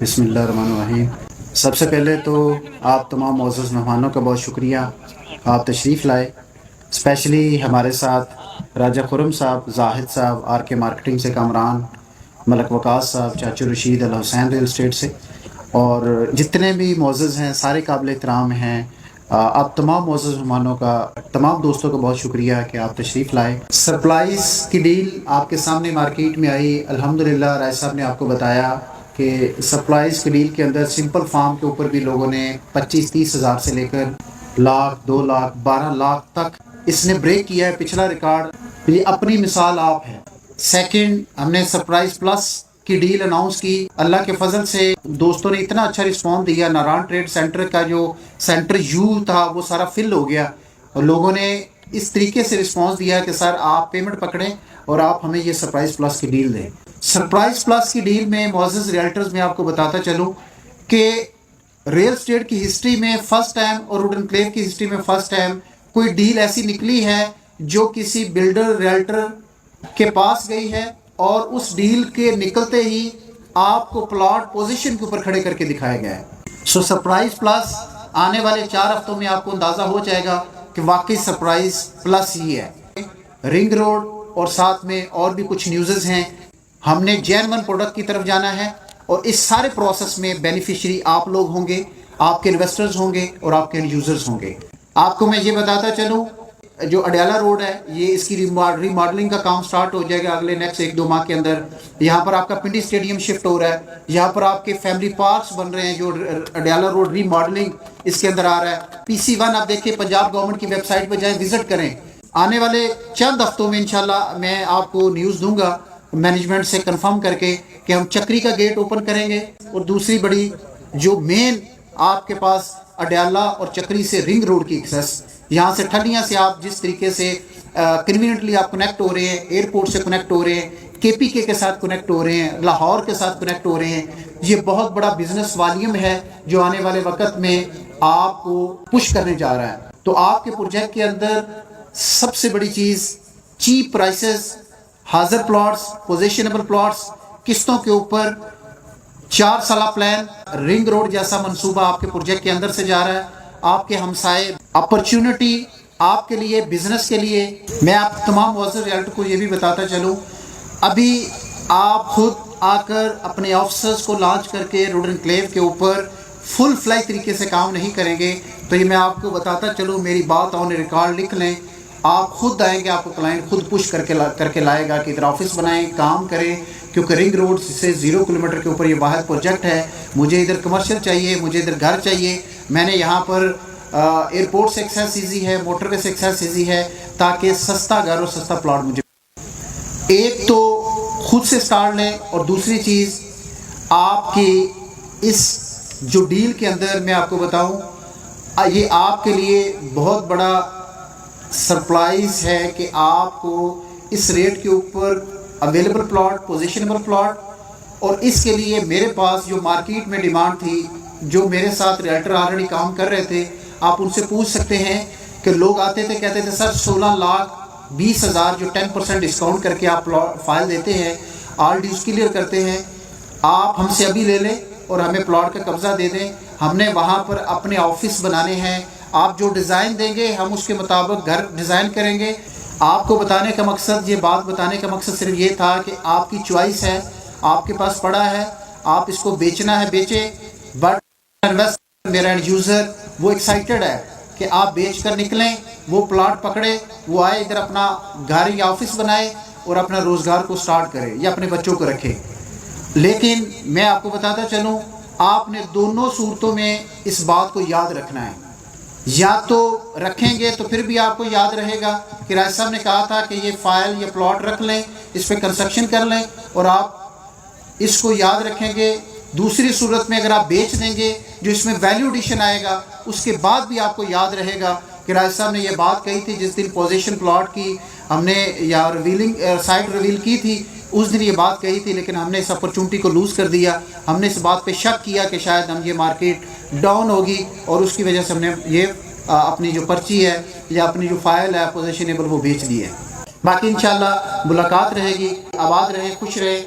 बिस्मिल्लाहिर्रहमानिर्रहीम। सबसे पहले तो आप तमाम मोअज़्ज़ज़ मेहमानों का बहुत शुक्रिया, आप तशरीफ़ लाए। स्पेशली हमारे साथ राजा खुर्रम साहब, जाहिद साहब, आर के मार्केटिंग से कामरान, मलक वकास साहब, चाचू रशीद, अल हुसैन रियल एस्टेट से, और जितने भी मोअज़्ज़ज़ हैं सारे काबिल एहतराम हैं। आप तमाम मोअज़्ज़ज़ मेहमानों का, तमाम दोस्तों का बहुत शुक्रिया कि आप तशरीफ़ लाए। सरप्राइज़ की डील आपके सामने मार्केट में आई। अल्हम्दुलिल्लाह राय साहब ने आपको बताया कि सरप्राइज़ की डील के अंदर सिंपल फार्म के ऊपर भी लोगों ने 25-30 हज़ार से लेकर लाख, 2 लाख, 12 लाख तक इसने ब्रेक किया है पिछला रिकॉर्ड। ये अपनी मिसाल आप है। सेकंड, हमने सरप्राइज प्लस की डील अनाउंस की। अल्लाह के फजल से दोस्तों ने इतना अच्छा रिस्पॉन्स दिया। नारायण ट्रेड सेंटर का जो सेंटर यू था वो सारा फिल हो गया, और लोगों ने इस तरीके से रिस्पॉन्स दिया कि सर आप पेमेंट पकड़ें और आप हमें ये सरप्राइज प्लस की डील दें। सरप्राइज प्लस की डील में मुअज़्ज़ज़ रियल्टर्स में आपको बताता चलूँ कि रियल एस्टेट की हिस्ट्री में फर्स्ट टाइम और वुड एनक्लेव की हिस्ट्री में फर्स्ट टाइम कोई डील ऐसी निकली है जो किसी बिल्डर रियल्टर के पास गई है और उस डील के निकलते ही आपको प्लॉट पोजीशन के ऊपर खड़े करके दिखाया गया है। सो सरप्राइज प्लस आने वाले 4 हफ्तों में आपको अंदाज़ा हो जाएगा कि वाकई सरप्राइज प्लस ही है। रिंग रोड और साथ में और भी कुछ न्यूज़ हैं। हमने जेन्युइन प्रोडक्ट की तरफ जाना है, और इस सारे प्रोसेस में बेनिफिशियरी आप लोग होंगे, आपके इन्वेस्टर्स होंगे और आपके यूजर्स होंगे। आपको मैं ये बताता चलूँ, जो अडयाला रोड है ये इसकी रीमॉडलिंग का काम स्टार्ट हो जाएगा अगले नेक्स्ट 1-2 माह के अंदर। यहाँ पर आपका पिंडी स्टेडियम शिफ्ट हो रहा है, यहाँ पर आपके फैमिली पार्क्स बन रहे हैं। जो अडयाला रोड रीमॉडलिंग इसके अंदर आ रहा है। PC1 आप देखिए, पंजाब गवर्नमेंट की वेबसाइट पर जाएं, विजिट करें। आने वाले चंद हफ्तों में इंशाल्लाह मैं आपको न्यूज़ दूंगा मैनेजमेंट से कंफर्म करके कि हम चक्री का गेट ओपन करेंगे, और दूसरी बड़ी जो मेन आपके पास अडयाला और चक्री से रिंग रोड की एक्सेस, यहाँ से ठलियाँ से आप जिस तरीके से कन्वीनियंटली आप कनेक्ट हो रहे हैं, एयरपोर्ट से कनेक्ट हो रहे हैं, KPK के साथ कनेक्ट हो रहे हैं, लाहौर के साथ कनेक्ट हो रहे हैं। ये बहुत बड़ा बिजनेस वॉल्यूम है जो आने वाले वक्त में आपको पुश करने जा रहा है। तो आपके प्रोजेक्ट के अंदर सबसे बड़ी चीज़ चीप प्राइसेस, हाजिर प्लॉट्स, पोजिशनेबल प्लॉट्स, किस्तों के ऊपर 4 साल प्लान, रिंग रोड जैसा मंसूबा आपके प्रोजेक्ट के अंदर से जा रहा है। आपके हमसाए अपॉर्चुनिटी आपके लिए, बिजनेस के लिए। मैं आप तमाम मुअज़्ज़ज़ रियल्टर को ये भी बताता चलूँ, अभी आप खुद आकर अपने ऑफिसर्स को लॉन्च करके रोड एनक्लेव के ऊपर फुल फ्लैज तरीके से काम नहीं करेंगे। तो ये मैं आपको बताता चलूँ, मेरी बात ऑन रिकॉर्ड लिख लें। आप खुद आएंगे, आपको क्लाइंट खुद पुश करके लाएगा कि इधर ऑफिस बनाएं, काम करें, क्योंकि रिंग रोड से 0 किलोमीटर के ऊपर ये वाहिद प्रोजेक्ट है। मुझे इधर कमर्शियल चाहिए, मुझे इधर घर चाहिए। मैंने यहाँ पर एयरपोर्ट से एक्सेस ईजी है, मोटरवे से एक्सेस ईजी है, ताकि सस्ता घर और सस्ता प्लॉट मुझे। एक तो खुद से स्टार्ट लें, और दूसरी चीज़ आपकी इस जो डील के अंदर मैं आपको बताऊँ, ये आपके लिए बहुत बड़ा सरप्राइज है कि आपको इस रेट के ऊपर अवेलेबल प्लॉट, पोजिशनेबल प्लॉट, और इसके लिए मेरे पास जो मार्केट में डिमांड थी, जो मेरे साथ रियल्टर ऑलरेडी काम कर रहे थे, आप उनसे पूछ सकते हैं कि लोग आते थे, कहते थे सर 16,20,000 जो 10% डिस्काउंट करके आप फाइल देते हैं, ऑल ड्यूज क्लियर करते हैं, आप हमसे अभी ले लें और हमें प्लॉट का कब्जा दे दें। हमने वहाँ पर अपने ऑफिस बनाने हैं, आप जो डिज़ाइन देंगे हम उसके मुताबिक घर डिज़ाइन करेंगे। आपको बताने का मकसद, ये बात बताने का मकसद सिर्फ ये था कि आपकी चॉइस है, आपके पास पड़ा है, आप इसको बेचना है बेचें। बट इन्वेस्टर, मेरा एंड यूज़र वो एक्साइटेड है कि आप बेच कर निकलें, वो प्लॉट पकड़े, वो आए इधर अपना घर या ऑफिस बनाए और अपना रोज़गार को स्टार्ट करे या अपने बच्चों को रखे। लेकिन मैं आपको बताता चलूँ, आपने दोनों सूरतों में इस बात को याद रखना है। या तो रखेंगे तो फिर भी आपको याद रहेगा कि राज साहब ने कहा था कि ये फाइल या प्लॉट रख लें, इस पर कंस्ट्रक्शन कर लें, और आप इसको याद रखेंगे। दूसरी सूरत में अगर आप बेच देंगे, जो इसमें वैल्यू एडिशन आएगा, उसके बाद भी आपको याद रहेगा कि राज साहब ने ये बात कही थी जिस दिन पोजीशन प्लॉट की हमने या रिवीलिंग साइट रिवील की थी, उस दिन ये बात कही थी, लेकिन हमने इस अपॉर्चुनिटी को लूज़ कर दिया। हमने इस बात पे शक किया कि शायद हम ये मार्केट डाउन होगी, और उसकी वजह से हमने ये अपनी जो पर्ची है या अपनी जो फाइल है पोजीशनेबल वो बेच दी है। बाकी इंशाल्लाह मुलाकात रहेगी। आबाद रहे, खुश रहे।